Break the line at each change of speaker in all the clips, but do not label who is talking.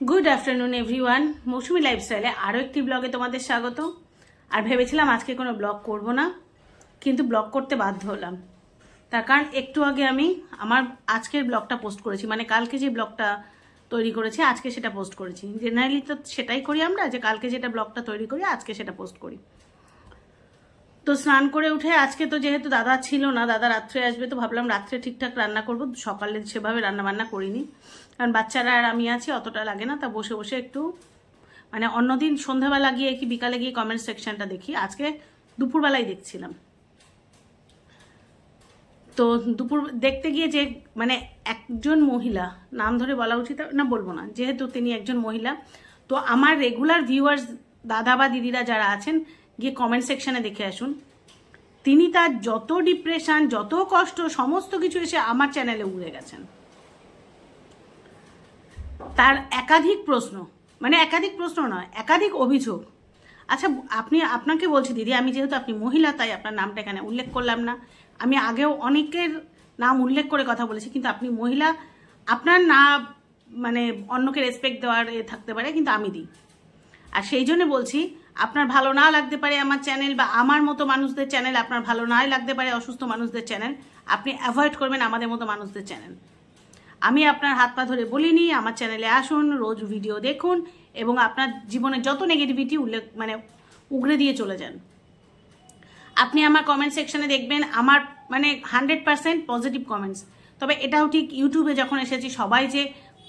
Good afternoon everyone. মৌসুমি লাইফস্টাইলে আরও একটি ব্লগে তোমাদের স্বাগত। আর ভেবেছিলাম আজকে কোনো ব্লগ করব না, কিন্তু ব্লগ করতে বাধ্য হলাম। তার কারণ একটু আগে আমি আমার আজকের ব্লগটা পোস্ট করেছি, মানে কালকে যে ব্লগটা তৈরি করেছি আজকে সেটা পোস্ট করেছি। জেনারেলি তো সেটাই করি আমরা, যে কালকে যেটা ব্লগটা তৈরি করি আজকে সেটা পোস্ট করি। তো স্নান করে উঠে আজকে তো যেহেতু দাদা ছিল না, দাদা রাত্রে আসবে, তো ভাবলাম রাত্রে ঠিকঠাক রান্না করব। সকালে সেভাবে রান্না বান্না করিনি, কারণ বাচ্চারা আর আমি আছি, অতটা লাগে না। তা বসে বসে একটু মানে অন্যদিন সন্ধ্যাবেলা গিয়ে কি বিকালে গিয়ে কমেন্ট সেকশনটা দেখি, আজকে দুপুরবেলায় দেখছিলাম। তো দুপুর দেখতে গিয়ে যে মানে একজন মহিলা, নাম ধরে বলা উচিত না, বলবো না, যেহেতু তিনি একজন মহিলা, তো আমার রেগুলার ভিউয়ার্স দাদা বা দিদিরা যারা আছেন গিয়ে কমেন্ট সেকশনে দেখে আসুন। তিনি তার যত ডিপ্রেশন, যত কষ্ট, সমস্ত কিছু এসে আমার চ্যানেলে উড়ে গেছেন। তার একাধিক প্রশ্ন, মানে একাধিক প্রশ্ন নয়, একাধিক অভিযোগ। আচ্ছা আপনাকে বলছি দিদি, আমি যেহেতু আপনি মহিলা তাই আপনার নামটা এখানে উল্লেখ করলাম না। আমি আগেও অনেকের নাম উল্লেখ করে কথা বলেছি, কিন্তু আপনি মহিলা, আপনার না মানে অন্যকে রেসপেক্ট দেওয়ার থাকতে পারে, কিন্তু আমি দিই। আর সেই জন্য বলছি, আপনার ভালো না লাগতে পারে আমার চ্যানেল, বা আমার মতো মানুষদের চ্যানেল আপনার ভালো নাই লাগতে পারে, অসুস্থ মানুষদের চ্যানেল আপনি অ্যাভয়েড করবেন আমাদের মতো মানুষদের চ্যানেল। আমি আপনার হাত পা ধরে বলিনি, আমার চ্যানেলে আসুন, রোজ ভিডিও দেখুন এবং আপনার জীবনে যত নেগেটিভিটি মানে উগড়ে দিয়ে চলে যান। আপনি আমার কমেন্ট সেকশনে দেখবেন আমার মানে 100% পজিটিভ কমেন্টস। তবে এটাও ঠিক, ইউটিউবে যখন এসেছি সবাই যে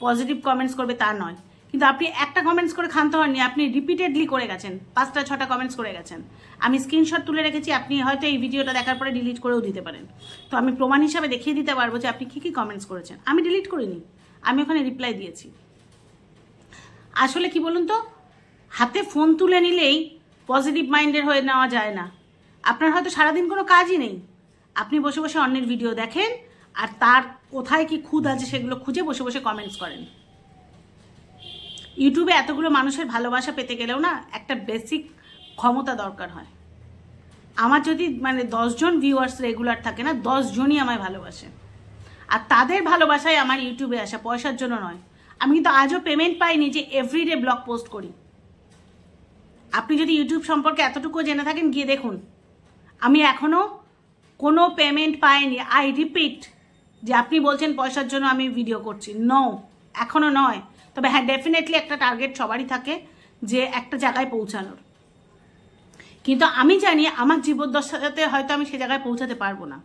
পজিটিভ কমেন্টস করবে তা নয়, কিন্তু আপনি একটা কমেন্টস করে ক্ষান্ত হননি, আপনি রিপিটেডলি করে গেছেন, 5টা-6টা কমেন্টস করে গেছেন। আমি স্ক্রিনশট তুলে রেখেছি, আপনি হয়তো এই ভিডিওটা দেখার পরে ডিলিট করেও দিতে পারেন। তো আমি প্রমাণ হিসাবে দেখিয়ে দিতে পারবো যে আপনি কী কী কমেন্টস করেছেন। আমি ডিলিট করিনি, আমি ওখানে রিপ্লাই দিয়েছি। আসলে কি বলুন তো, হাতে ফোন তুলে নিলেই পজিটিভ মাইন্ডের হয়ে নেওয়া যায় না। আপনার হয়তো সারাদিন কোনো কাজই নেই, আপনি বসে বসে অন্যের ভিডিও দেখেন আর তার কোথায় কি খুঁত আছে সেগুলো খুঁজে বসে বসে কমেন্টস করেন। ইউটিউবে এতগুলো মানুষের ভালোবাসা পেতে গেলেও না একটা বেসিক ক্ষমতা দরকার হয়। আমার যদি মানে 10 জন ভিউয়ার্স রেগুলার থাকে না, 10 জনই আমায় ভালোবাসে। আর তাদের ভালোবাসায় আমার ইউটিউবে আসা, পয়সার জন্য নয়। আমি কিন্তু আজও পেমেন্ট পাইনি যে এভরিডে ব্লগ পোস্ট করি। আপনি যদি ইউটিউব সম্পর্কে এতটুকু জেনে থাকেন, গিয়ে দেখুন, আমি এখনো কোনো পেমেন্ট পাইনি। আই রিপিট, যে আপনি বলছেন পয়সার জন্য আমি ভিডিও করছি, নো, এখনো নয়। তবে হ্যাঁ, ডেফিনেটলি একটা টার্গেট সবারই থাকে যে একটা জায়গায় পৌঁছানোর, কিন্তু আমি জানি আমার জীবদ্দশাতে হয়তো আমি সে জায়গায় পৌঁছাতে পারবো না।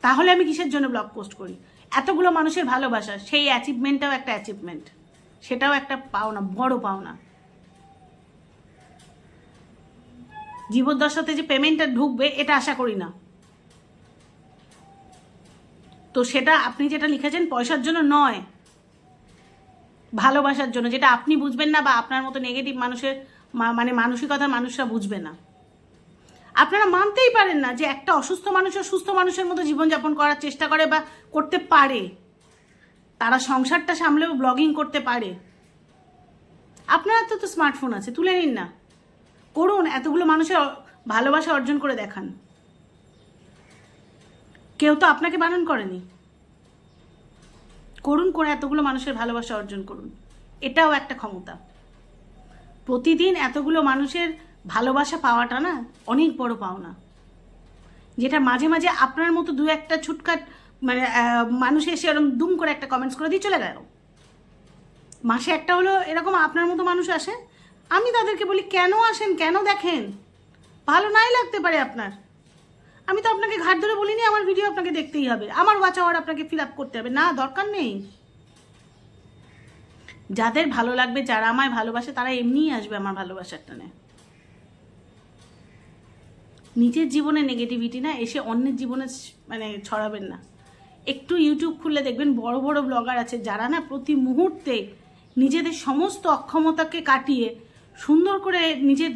তাহলে আমি কিসের জন্য ব্লগ পোস্ট করি? এতগুলো মানুষের ভালোবাসা, সেই অ্যাচিভমেন্টটাও একটা অ্যাচিভমেন্ট, সেটাও একটা পাওনা, বড় পাওনা। জীবদ্দশাতে যে পেমেন্টটা ঢুকবে এটা আশা করি না। তো সেটা আপনি যেটা লিখেছেন পয়সার জন্য নয়, ভালোবাসার জন্য, যেটা আপনি বুঝবেন না বা আপনার মতো নেগেটিভ মানুষের মানে মানসিকতার মানুষরা বুঝবে না। আপনারা মানতেই পারেন না যে একটা অসুস্থ মানুষও সুস্থ মানুষের মতো জীবনযাপন করার চেষ্টা করে বা করতে পারে, তারা সংসারটা সামলেও ব্লগিং করতে পারে। আপনারা তো স্মার্টফোন আছে, তুলে নিন না, করুন, এতগুলো মানুষের ভালোবাসা অর্জন করে দেখান। কেউ তো আপনাকে বারণ করেনি, করুন, করে এতগুলো মানুষের ভালোবাসা অর্জন করুন। এটাও একটা ক্ষমতা। প্রতিদিন এতগুলো মানুষের ভালোবাসা পাওয়াটা না অনেক বড় পাওনা, যেটা মাঝে মাঝে আপনার মতো দু একটা ছুটকাট মানে মানুষ এসে এরকম দুম করে একটা কমেন্টস করে দিয়ে চলে গেল। মাসে একটা হলো এরকম আপনার মতো মানুষ আসে, আমি তাদেরকে বলি কেন আসেন, কেন দেখেন, ভালো নাই লাগতে পারে আপনার। আমি তো আপনাকে ঘাট ধরে বলিনি আমার ভিডিও আপনাকে দেখতেই হবে, আমার ওয়াচ আওয়ার আপনাকে ফিল আপ করতে হবে, না, দরকার নেই। যাদের ভালো লাগবে, যারা আমায় ভালোবাসে, তারা এমনিই আসবে আমার ভালোবাসার টানে। নিজের জীবনে নেগেটিভিটি না এসে অন্যের জীবনে মানে ছড়াবেন না। একটু ইউটিউব খুললে দেখবেন বড় বড় ব্লগার আছে যারা না প্রতি মুহূর্তে নিজেদের সমস্ত অক্ষমতাকে কাটিয়ে সুন্দর করে নিজের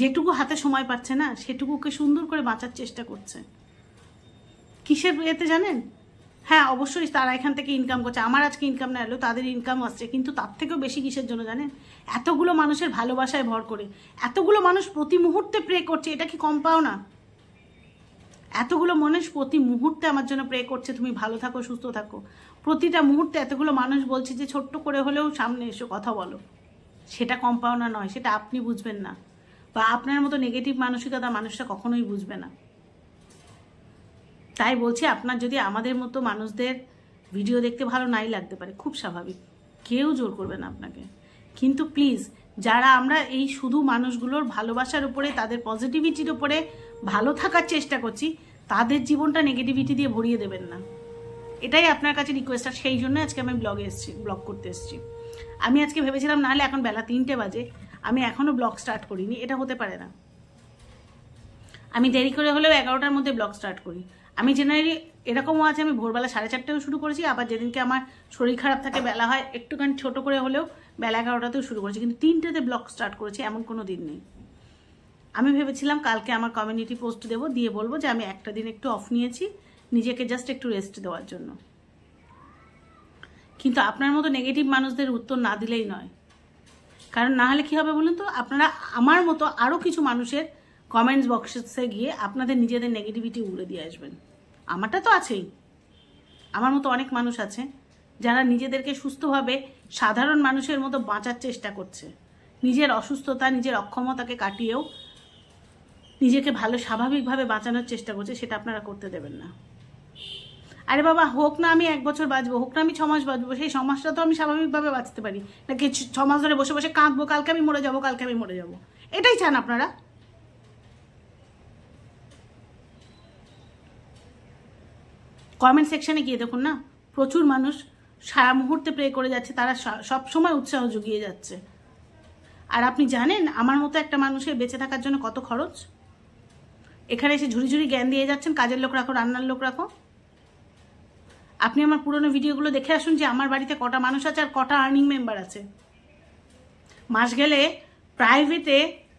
যেটুকু হাতে সময় পাচ্ছে না সেটুকুকে সুন্দর করে বাঁচার চেষ্টা করছে। কিসের এতে জানেন? হ্যাঁ, অবশ্যই তারা এখান থেকে ইনকাম করছে, আমার আজকে ইনকাম না এলো, তাদের ইনকাম আসছে, কিন্তু তার থেকেও বেশি কিসের জন্য জানেন? এতগুলো মানুষের ভালোবাসায় ভর করে, এতগুলো মানুষ প্রতি মুহূর্তে প্রে করছে, এটা কি কম পাও না? এতগুলো মানুষ প্রতি মুহূর্তে আমার জন্য প্রে করছে তুমি ভালো থাকো, সুস্থ থাকো। প্রতিটা মুহূর্তে এতগুলো মানুষ বলছে যে ছোট্ট করে হলেও সামনে এসো, কথা বলো। সেটা কম পাওনা নয়, সেটা আপনি বুঝবেন না, বা আপনার মতো নেগেটিভ মানসিকতা মানুষটা কখনোই বুঝবে না। তাই বলছি, আপনার যদি আমাদের মতো মানুষদের ভিডিও দেখতে ভালো নাই লাগতে পারে, খুব স্বাভাবিক, কেউ জোর করবে না আপনাকে। কিন্তু প্লিজ, যারা আমরা এই শুধু মানুষগুলোর ভালোবাসার উপরে, তাদের পজিটিভিটির উপরে ভালো থাকার চেষ্টা করছি, তাদের জীবনটা নেগেটিভিটি দিয়ে ভরিয়ে দেবেন না, এটাই আপনার কাছে রিকোয়েস্ট। আর সেই জন্য আজকে আমি ব্লগ করতে এসেছি। আমি আজকে ভেবেছিলাম নাহলে এখন বেলা 3টে বাজে, আমি এখনও ব্লগ স্টার্ট করিনি, এটা হতে পারে না। আমি দেরি করে হলেও 11টার মধ্যে ব্লগ স্টার্ট করি। আমি জেনারেলি এরকমও আছে, আমি ভোরবেলা 4:30টাও শুরু করেছি, আবার যেদিনকে আমার শরীর খারাপ থাকে, বেলা হয় একটুখানি ছোটো করে হলেও বেলা 11টাতেও শুরু করেছি, কিন্তু 3টেতে ব্লগ স্টার্ট করেছি, এমন কোনো দিন নেই। আমি ভেবেছিলাম কালকে আমার কমিউনিটি পোস্ট দেবো, দিয়ে বলবো যে আমি একটা দিন একটু অফ নিয়েছি, নিজেকে জাস্ট একটু রেস্ট দেওয়ার জন্য। কিন্তু আপনার মতো নেগেটিভ মানুষদের উত্তর না দিলেই নয়, কারণ না হলে কী হবে বলুন তো, আপনারা আমার মতো আরও কিছু মানুষের কমেন্টস বক্সে গিয়ে আপনাদের নিজেদের নেগেটিভিটি উড়ে দিয়ে আসবেন। আমারটা তো আছেই, আমার মতো অনেক মানুষ আছে যারা নিজেদেরকে সুস্থভাবে সাধারণ মানুষের মতো বাঁচার চেষ্টা করছে, নিজের অসুস্থতা, নিজের অক্ষমতাকে কাটিয়েও নিজেকে ভালো স্বাভাবিকভাবে বাঁচানোর চেষ্টা করছে, সেটা আপনারা করতে দেবেন না। আরে বাবা, হোক না আমি 1 বছর বাঁচবো, হোক না আমি 6 মাস বাঁচবো, সেই 6 মাসটা তো আমি স্বাভাবিকভাবে বাঁচতে পারি, নাকি 6 মাস ধরে বসে বসে কাঁদবো, কালকে আমি মরে যাবো, কালকে আমি মরে যাবো, এটাই চান আপনারা? কমেন্ট সেকশনে গিয়ে দেখুন না, প্রচুর মানুষ সারা মুহূর্তে প্রে করে যাচ্ছে, তারা সব সময় উৎসাহ জুগিয়ে যাচ্ছে। আর আপনি জানেন আমার মতো একটা মানুষের বেঁচে থাকার জন্য কত খরচ? এখানে এসে ঝুড়ি ঝুড়ি জ্ঞান দিয়ে যাচ্ছেন, কাজের লোক রাখো, রান্নার লোক রাখো। আপনি আমার পুরনো ভিডিওগুলো দেখে আসুন যে আমার বাড়িতে কটা মানুষ আছে আর কটা আর্নিং মেম্বার আছে। মাস গেলে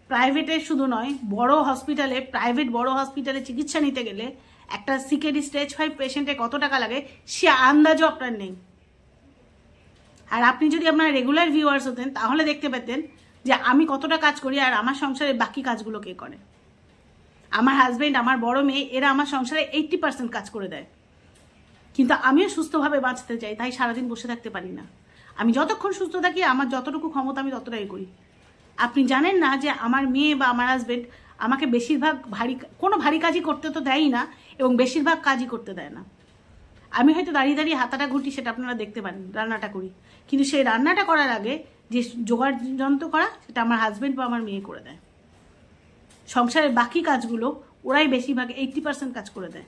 প্রাইভেটে শুধু নয়, বড় হসপিটালে, বড় হসপিটালে চিকিৎসা নিতে গেলে একটা সিকেডি স্টেজ 5 পেশেন্টে কত টাকা লাগে সে আন্দাজও আপনার নেই। আর আপনি যদি আপনার রেগুলার ভিউয়ার্স হতেন তাহলে দেখতে পেতেন যে আমি কতটা কাজ করি আর আমার সংসারের বাকি কাজগুলো কে করে। আমার হাজবেন্ড, আমার বড় মেয়ে, এরা আমার সংসারে 80% কাজ করে দেয়। কিন্তু আমিও সুস্থভাবে বাঁচতে চাই, তাই সারাদিন বসে থাকতে পারি না। আমি যতক্ষণ সুস্থ থাকি, আমার যতটুকু ক্ষমতা আমি ততটাই করি। আপনি জানেন না যে আমার মেয়ে বা আমার হাজবেন্ড আমাকে বেশিরভাগ কোনো ভারী কাজই করতে তো দেয়ই না, এবং বেশিরভাগ কাজই করতে দেয় না। আমি হয়তো দাঁড়িয়ে দাঁড়িয়ে হাতাটা ঘুটি, সেটা আপনারা দেখতে পারেন, রান্নাটা করি, কিন্তু সেই রান্নাটা করার আগে যে জোগাড় যন্ত্র করা, সেটা আমার হাজবেন্ড বা আমার মেয়ে করে দেয়। সংসারের বাকি কাজগুলো ওরাই বেশিরভাগ 80% কাজ করে দেয়।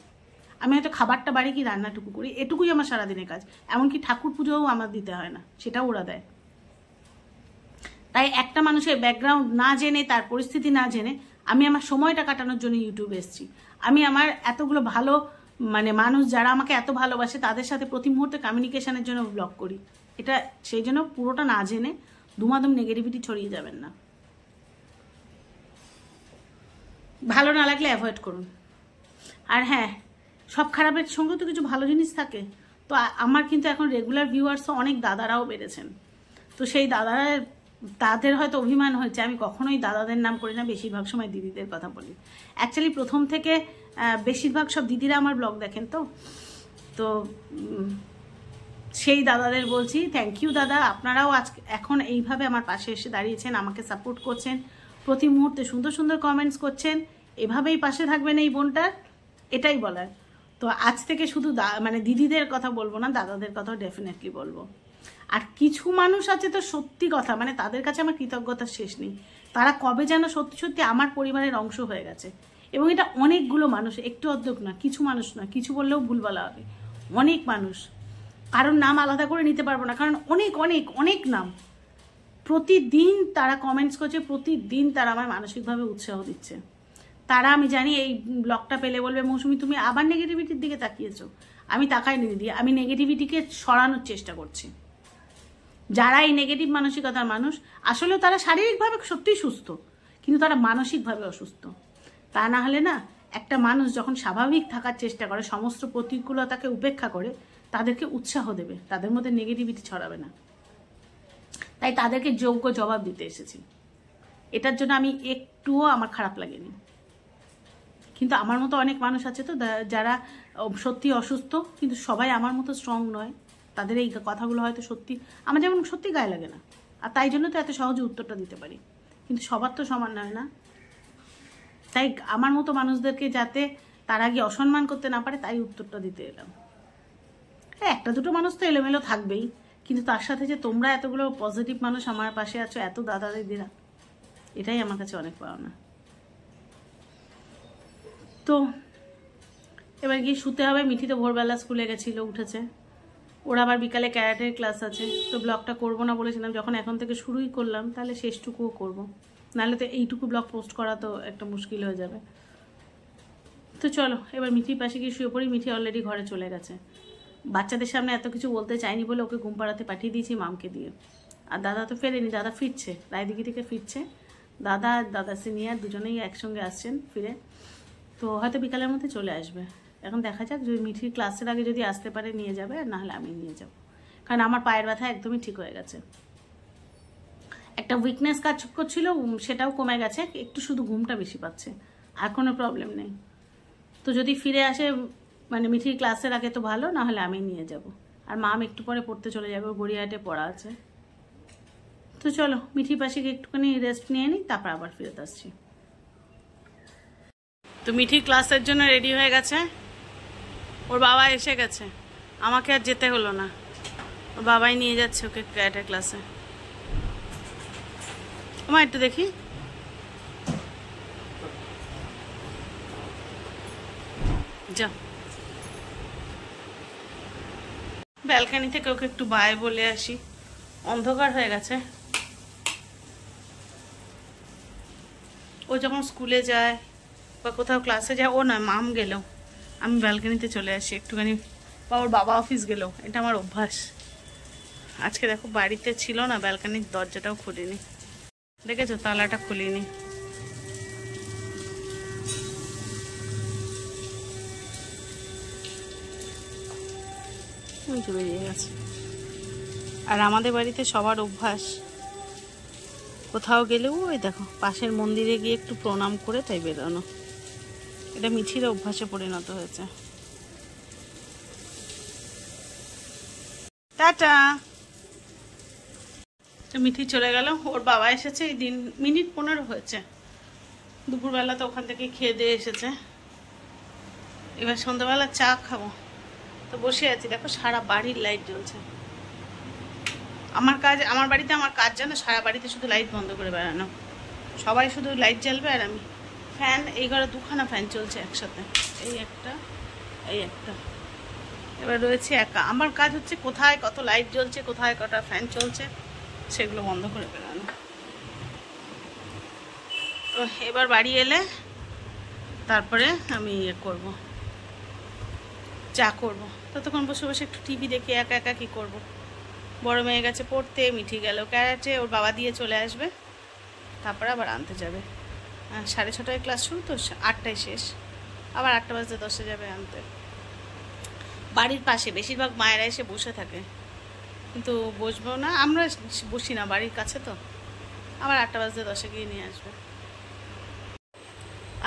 আমি হয়তো খাবারটা বাড়ি কি রান্নাটুকু করি, এটুকুই আমার সারাদিনের কাজ। এমনকি ঠাকুর পুজোও আমার দিতে হয় না, সেটাও ওরা দেয়। তাই একটা মানুষের ব্যাকগ্রাউন্ড না জেনে, তার পরিস্থিতি না জেনে, আমি আমার সময়টা কাটানোর জন্য ইউটিউবে এসেছি। আমি আমার এতগুলো ভালো মানুষ যারা আমাকে এত ভালোবাসে, তাদের সাথে প্রতি মুহূর্তে কমিউনিকেশনের জন্য ব্লগ করি। এটা সেই জন্য পুরোটা না জেনে দুমাদুম নেগেটিভিটি ছড়িয়ে যাবেন না। ভালো না লাগলে অ্যাভয়েড করুন। আর হ্যাঁ, সব খারাপের সঙ্গে তো কিছু ভালো জিনিস থাকে। তো আমার কিন্তু এখন রেগুলার ভিউয়ার্সও অনেক দাদারাও বেড়েছেন। তো সেই তাদের হয়তো অভিমান হয়েছে, আমি কখনোই দাদাদের নাম করি না, বেশিরভাগ সময় দিদিদের কথা বলি। অ্যাকচুয়ালি প্রথম থেকে বেশিরভাগ সব দিদিরা আমার ব্লগ দেখেন, তো সেই দাদাদের বলছি থ্যাংক ইউ দাদা, আপনারাও এখন এইভাবে আমার পাশে এসে দাঁড়িয়েছেন, আমাকে সাপোর্ট করছেন, প্রতি মুহূর্তে সুন্দর সুন্দর কমেন্টস করছেন, এভাবেই পাশে থাকবেন এই বোনটার, এটাই বলার। তো আজ থেকে শুধু দিদিদের কথা বলবো না, দাদাদের কথাও ডেফিনেটলি বলবো। আর কিছু মানুষ আছে তো সত্যি কথা, তাদের কাছে আমার কৃতজ্ঞতার শেষ নেই। তারা কবে যেন সত্যি সত্যি আমার পরিবারের অংশ হয়ে গেছে। এবং এটা অনেকগুলো মানুষ, একটু অর্ধেক না, কিছু মানুষ না, কিছু বললেও ভুল বলা হবে, অনেক মানুষ। কারণ নাম আলাদা করে নিতে পারবো না, কারণ অনেক অনেক অনেক নাম। প্রতিদিন তারা কমেন্টস করছে, প্রতিদিন তারা আমার মানসিকভাবে উৎসাহ দিচ্ছে। তারা, আমি জানি এই ব্লগটা পেলে বলবে মৌসুমি তুমি আবার নেগেটিভিটির দিকে তাকিয়েছো। আমি তাকাইনি দিদি, আমি নেগেটিভিটিকে সরানোর চেষ্টা করছি। যারা এই নেগেটিভ মানসিকতার মানুষ, আসলে তারা শারীরিকভাবে সত্যিই সুস্থ, কিন্তু তারা মানসিকভাবে অসুস্থ। তা না হলে না, একটা মানুষ যখন স্বাভাবিক থাকার চেষ্টা করে, সমস্ত প্রতিকূলতাকে উপেক্ষা করে, তাদেরকে উৎসাহ দেবে, তাদের মধ্যে নেগেটিভিটি ছড়াবে না। তাই তাদেরকে যোগ্য জবাব দিতে এসেছি। এটার জন্য আমি একটুও আমার খারাপ লাগেনি। কিন্তু আমার মতো অনেক মানুষ আছে তো যারা সত্যি অসুস্থ, কিন্তু সবাই আমার মতো স্ট্রং নয়, তাদের এই কথাগুলো হয়তো সত্যি আমার যেমন সত্যি গায়ে লাগে না, আর তাই জন্য তো এত সহজে উত্তরটা দিতে পারি। কিন্তু সবার তো সমান নয় না, তাই আমার মতো মানুষদেরকে যাতে তার আগে অসম্মান করতে না পারে তাই উত্তরটা দিতে এলাম। একটা দুটো মানুষ তো এলোমেলো থাকবেই, কিন্তু তার সাথে যে তোমরা এতগুলো পজিটিভ মানুষ আমার পাশে আছো, এত দাদা দিদিরা, এটাই আমার কাছে অনেক পাওনা। তো এবার গিয়ে শুতে হবে। মিঠি তো ভোরবেলা স্কুলে গেছিলো, উঠেছে। ওর আবার বিকালে ক্যারাটের ক্লাস আছে, তো ব্লগটা করবো না বলেছিলাম, যখন এখন থেকে শুরুই করলাম তাহলে শেষটুকুও করবো, নাহলে তো এইটুকু ব্লগ পোস্ট করা তো একটা মুশকিল হয়ে যাবে। তো চলো এবার মিঠির পাশে গিয়ে শুয়ে পড়ি। মিঠি অলরেডি ঘরে চলে গেছে। বাচ্চাদের সামনে এত কিছু বলতে চাইনি বলে ওকে ঘুম পাড়াতে পাঠিয়ে দিয়েছি মামকে দিয়ে। আর দাদা তো ফেরেনি, দাদা ফিরছে, রায়দিঘি থেকে ফিরছে। দাদা আর দাদা সিনিয়র দুজনেই একসঙ্গে আসছেন ফিরে, তো হয়তো বিকালের মধ্যে চলে আসবে। এখন দেখা যাক, যদি মিঠির ক্লাসের আগে যদি আসতে পারে নিয়ে যাবে, আর নাহলে আমি নিয়ে যাব, কারণ আমার পায়ের ব্যথা একদমই ঠিক হয়ে গেছে। একটা উইকনেস কাজ করছিল, সেটাও কমে গেছে, একটু শুধু ঘুমটা বেশি পাচ্ছে, আর কোনো প্রবলেম নেই। তো যদি ফিরে আসে মানে মিঠির ক্লাসের আগে তো ভালো, না হলে আমি নিয়ে যাব। আর মাম একটু পরে পড়তে চলে যাবে, গড়িয়াহাটে পড়া আছে। তো চলো মিঠির পাশে গিয়ে একটুখানি রেস্ট নিয়ে নিই, তারপর আবার ফেরত আসছি। তো মিঠি ক্লাসের জন্য রেডি হয়ে গেছে, ওর বাবা এসে গেছে, আমাকে আর যেতে হলো না, ওর বাবাই নিয়ে যাচ্ছে ওকে ক্যারাটে ক্লাসে। আমার একটু দেখি, যা ব্যালকানি থেকে ওকে একটু বাই বলে আসি, অন্ধকার হয়ে গেছে। ও যখন স্কুলে যায় বা কোথাও ক্লাসে যায়, ও নয় মাম গেলেও আমি ব্যালকানিতে চলে আসি একটুখানি, বা ওর বাবা অফিস গেলেও, এটা আমার অভ্যাস। আজকে দেখো বাড়িতে ছিল না, ব্যালকানির দরজাটাও খুলিনি, দেখেছো তালাটা খুলিনি। বেরিয়ে গেছে। আর আমাদের বাড়িতে সবার অভ্যাস, কোথাও গেলেও ওই দেখো পাশের মন্দিরে গিয়ে একটু প্রণাম করে তাই বেরোনো, এটা মিঠির অভ্যাসে পরিণত হয়েছে। টাটা। তো মিঠি চলে গেল, ওর বাবা এসেছে এই দিন মিনিট 15 হয়েছে, দুপুরবেলা তো ওখান থেকে খেয়ে দিয়ে এসেছে। এবার সন্ধ্যাবেলা চা খাবো, তো বসে আছি। দেখো সারা বাড়ির লাইট জ্বলছে। আমার কাজ, আমার বাড়িতে আমার কাজ জানো, সারা বাড়িতে শুধু লাইট বন্ধ করে বেড়ানো, সবাই শুধু লাইট জ্বালবে আর আমি। ফ্যান এই ঘরে 2খানা ফ্যান চলছে একসাথে, এই একটা এই একটা। এবার রয়েছে একা, আমার কাজ হচ্ছে কোথায় কত লাইট জ্বলছে, কোথায় কটা ফ্যান চলছে, সেগুলো বন্ধ করে বেড়ানো। তো এবার বাড়ি এলে তারপরে আমি ইয়ে করবো, চা করবো। ততক্ষণ বসে বসে একটু টিভি দেখি, একা একা কী করবো। বড় মেয়ে গেছে পড়তে, মিঠি গেল ক্যারাটে, ওর বাবা দিয়ে চলে আসবে, তারপরে আবার আনতে যাবে। 6:30টায় ক্লাস শুরু, তো 8টায় শেষ, আবার 8টা বাজতে 10-এ যাবে আনতে। বাড়ির পাশে বেশিরভাগ মায়েরা এসে বসে থাকে, কিন্তু বসবো না, আমরা বসি না, বাড়ির কাছে তো, আবার 8টা বাজতে 10-এ গিয়ে নিয়ে আসবে।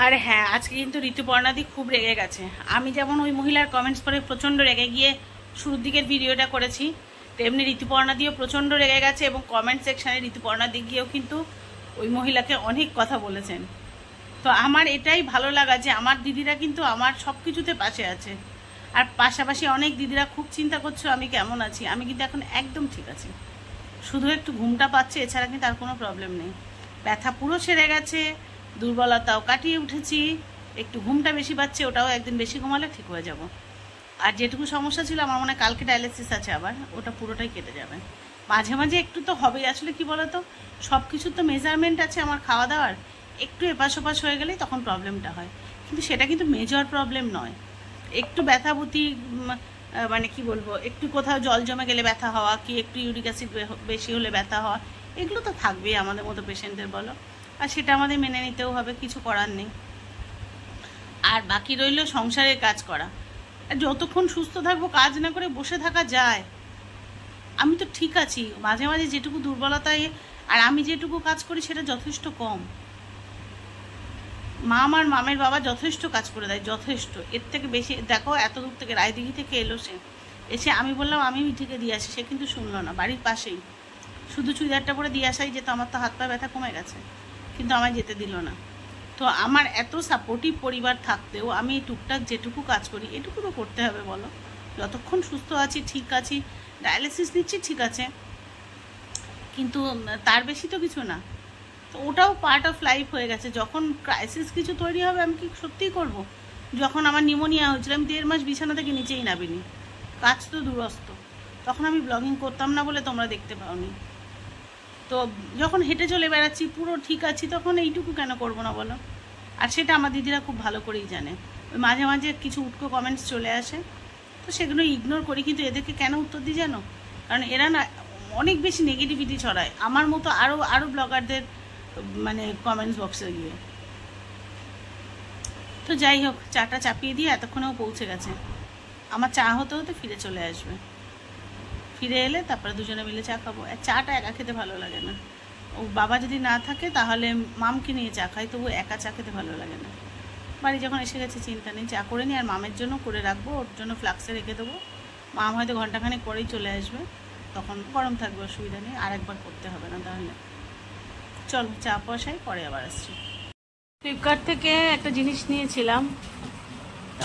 আর হ্যাঁ, আজকে কিন্তু ঋতুপর্ণাদি খুব রেগে গেছে। আমি যেমন ওই মহিলার কমেন্টস পরে প্রচণ্ড রেগে গিয়ে শুরুর দিকের ভিডিওটা করেছি, তেমনি ঋতুপর্ণাদিও প্রচণ্ড রেগে গেছে, এবং কমেন্ট সেকশানে ঋতুপর্ণাদি গিয়েও কিন্তু ওই মহিলাকে অনেক কথা বলেছেন। তো আমার এটাই ভালো লাগা যে আমার দিদিরা কিন্তু আমার সব কিছুতে পাশে আছে, আর পাশাপাশি অনেক দিদিরা খুব চিন্তা করছো আমি কেমন আছি। আমি কিন্তু এখন একদম ঠিক আছি, শুধু একটু ঘুমটা পাচ্ছে, এছাড়া কিন্তু আর কোনো প্রবলেম নেই। ব্যথা পুরো সেরে গেছে, দুর্বলতাও কাটিয়ে উঠেছি, একটু ঘুমটা বেশি পাচ্ছে, ওটাও একদিন বেশি ঘুমালে ঠিক হয়ে যাব। আর যেটুকু সমস্যা ছিল আমার মনে হয় কালকে ডায়ালিসিস আছে আবার, ওটা পুরোটাই কেটে যাবে। মাঝে মাঝে একটু তো হবেই, আসলে কি বলতো, সব কিছুর তো মেজারমেন্ট আছে আমার খাওয়া দাওয়ার, একটু এপাশ ওপাশ হয়ে গেলেই তখন প্রবলেমটা হয়, কিন্তু সেটা কিন্তু মেজর প্রবলেম নয়। একটু ব্যথাভূতি মানে কি বলবো, একটু কোথাও জল জমে গেলে ব্যথা হওয়া, কি একটু ইউরিক অ্যাসিড বেশি হলে ব্যথা হওয়া, এগুলো তো থাকবেই আমাদের মতো পেশেন্টদের, বলো। আর সেটা আমাদের মেনে নিতেও হবে, কিছু করার নেই। আর বাকি রইল সংসারের কাজ করা। আর যতক্ষণ সুস্থ থাকবো, কাজ না করে বসে থাকা যায়। আমি তো ঠিক আছি, মাঝে মাঝে যেটুকু দুর্বলতায়, আর আমি যেটুকু কাজ করি সেটা যথেষ্ট কম। মাম আর মামের বাবা যথেষ্ট কাজ করে দেয়, যথেষ্ট। এর থেকে বেশি দেখো, এত দূর থেকে রায়দিঘি থেকে এলো সে, এসে আমি বললাম আমি মিঠিকে দিয়ে আসি, সে কিন্তু শুনলো না। বাড়ির পাশেই, শুধু চুড়িদারটা পরে দিয়ে আসাই যেত, আমার তো হাত পা ব্যথা কমে গেছে, কিন্তু আমায় যেতে দিল না। তো আমার এত সাপোর্টিভ পরিবার থাকতেও আমি টুকটাক যেটুকু কাজ করি এটুকু তো করতে হবে বলো। যতক্ষণ সুস্থ আছি, ঠিক আছি, ডায়ালিসিস নিচ্ছি, ঠিক আছে, কিন্তু তার বেশি তো কিছু না। তো ওটাও পার্ট অফ লাইফ হয়ে গেছে। যখন ক্রাইসিস কিছু তৈরি হবে আমি কি সত্যিই করব? যখন আমার নিউমোনিয়া হয়েছিল আমি 1.5 মাস বিছানা থেকে নিচেই নামিনি, কাজ তো দূরস্থ। তখন আমি ব্লগিং করতাম না বলে তোমরা দেখতে পাওনি। তো যখন হেঁটে চলে বেড়াচ্ছি, পুরো ঠিক আছি, তখন এইটুকু কেন করবো না বলো? আর সেটা আমার দিদিরা খুব ভালো করেই জানে। মাঝে মাঝে কিছু উটকো কমেন্টস চলে আসে, তো সেগুলো ইগনোর করি। কিন্তু এদেরকে কেন উত্তর দিই জানো? কারণ এরা না অনেক বেশি নেগেটিভিটি ছড়ায়, আমার মতো আরও ব্লগারদের মানে কমেন্টস বক্সে গিয়ে। তো যাই হোক, চাটা চাপিয়ে দিয়ে এতক্ষণেও পৌঁছে গেছে। আমার চা হতে হতে ফিরে চলে আসবে। ফিরে এলে তারপরে দুজনে মিলে চা খাবো। আর চাটা একা খেতে ভালো লাগে না। ও বাবা যদি না থাকে তাহলে মামকে নিয়ে চা খাই, তবু একা চা খেতে ভালো লাগে না। বাড়ি যখন এসে গেছে চিন্তা নেই, চা করে নিই। আর মামের জন্য করে রাখবো, ওর জন্য ফ্লাক্সে রেখে দেবো। মাম হয়তো ঘন্টাখানেক পরেই চলে আসবে, তখন গরম থাকবে, অসুবিধা নেই। আর একবার করতে হবে না তাহলে। চলো চা বসাই, পরে আবার আসছি। ফ্লিপকার্ট থেকে একটা জিনিস নিয়েছিলাম,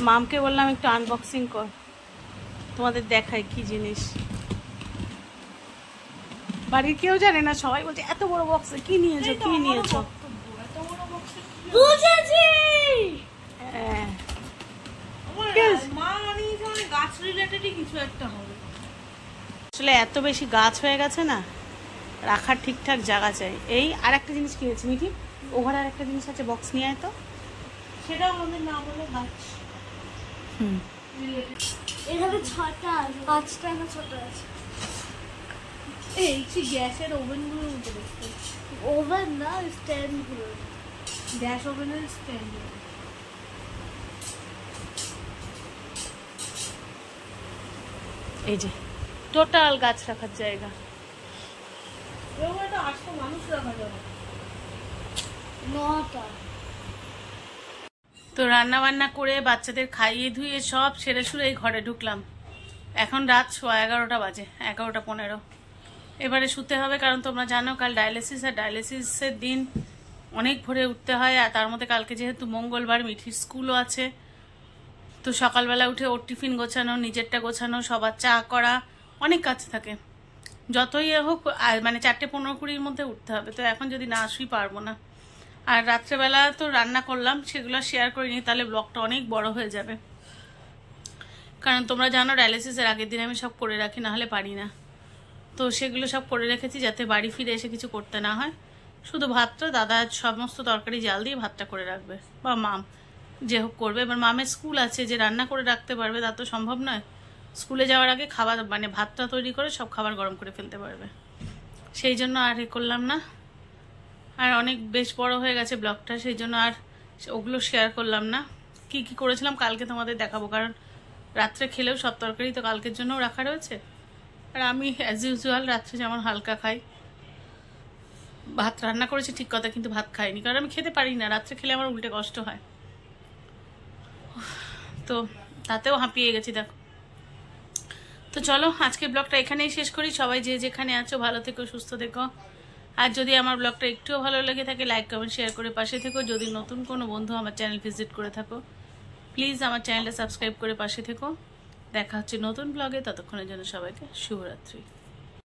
মামকে বললাম একটু আনবক্সিং কর, তোমাদের দেখাই কি জিনিস। বাড়ির কেউ জানে না, সবাই বলছে এত বড় বক্সে কি নিয়েছো, কি নিয়েছো। আসলে এত বেশি গাছ হয়ে গেছে না, রাখার ঠিকঠাক জায়গা চাই। এই আর একটা জিনিস কিনেছি মিঠি, ওভার আর একটা জিনিস আছে, বক্স নিয়ে আয় তো। সেটাও আমাদের না বলে গাছ।
এখানে 6টা আছে, 5টা না 6টা আছে।
এই গ্যাসের ওভেনগুলো উঠে দেখতে,
ওভেন না, স্ট্যান্ড গুলো,
গ্যাস ওভেনের স্ট্যান্ড। এই যে টোটাল গাছ রাখার জায়গা। মানুষ রাখা যাবে
9টা।
তো রান্না বান্না করে বাচ্চাদের খাইয়ে ধুয়ে সব সেরে সুরে এই ঘরে ঢুকলাম। এখন রাত 11:15 বাজে, 11:15। এবারে শুতে হবে, কারণ তোমরা জানো কাল ডায়ালিসিস, আর ডায়ালিসিসের দিন অনেক ভোরে উঠতে হয়। আর তার মধ্যে কালকে যেহেতু মঙ্গলবার, মিঠির স্কুলও আছে, তো সকালবেলা উঠে ওর টিফিন গোছানো, নিজেরটা গোছানো, সবার চা করা, অনেক কাজ থাকে। যতই হোক মানে 4:15-20 মধ্যে উঠতে হবে। তো এখন যদি না আসি পারবো না। আর রাত্রেবেলা তো রান্না করলাম, সেগুলো শেয়ার করিনি, তাহলে ব্লগটা অনেক বড় হয়ে যাবে। কারণ তোমরা জানো ডায়ালিসিসের আগের দিন আমি সব করে রাখি, না হলে পারি না। তো সেগুলো সব করে রেখেছি যাতে বাড়ি ফিরে এসে কিছু করতে না হয়। শুধু ভাতটা দাদা সমস্ত তরকারি জাল দিয়ে ভাতটা করে রাখবে, বা মাম যে হোক করবে। এবার মামের স্কুল আছে, যে রান্না করে রাখতে পারবে তা তো সম্ভব নয়। স্কুলে যাওয়ার আগে খাবার মানে ভাতটা তৈরি করে সব খাবার গরম করে ফেলতে পারবে, সেই জন্য আর করলাম না। আর অনেক বেশ বড় হয়ে গেছে ব্লগটা, সেই জন্য আর ওগুলো শেয়ার করলাম না। কি কি করেছিলাম কালকে তোমাদের দেখাবো, কারণ রাত্রে খেলেও সব তরকারি তো কালকের জন্যও রাখা রয়েছে। আর আমি অ্যাজ ইউজুয়াল রাত্রে যেমন হালকা খাই, ভাত রান্না করেছি ঠিক কথা, কিন্তু ভাত খাইনি, কারণ আমি খেতে পারি না। রাত্রে খেলে আমার উল্টে কষ্ট হয়, তো তাতেও হাঁপিয়ে গেছি দেখো। তো চলো আজকের ব্লগটা এখানেই শেষ করি। সবাই যে যেখানে আছো ভালো থেকো, সুস্থ থেকো। আর যদি আমার ব্লগটা একটুও ভালো লেগে থাকে লাইক কমেন্ট শেয়ার করে পাশে থেকো। যদি নতুন কোনো বন্ধু আমার চ্যানেল ভিজিট করে থাকো, প্লিজ আমার চ্যানেলটা সাবস্ক্রাইব করে পাশে থেকো। দেখা হচ্ছে নতুন ব্লগে, ততক্ষণের জন্য সবাইকে শুভরাত্রি।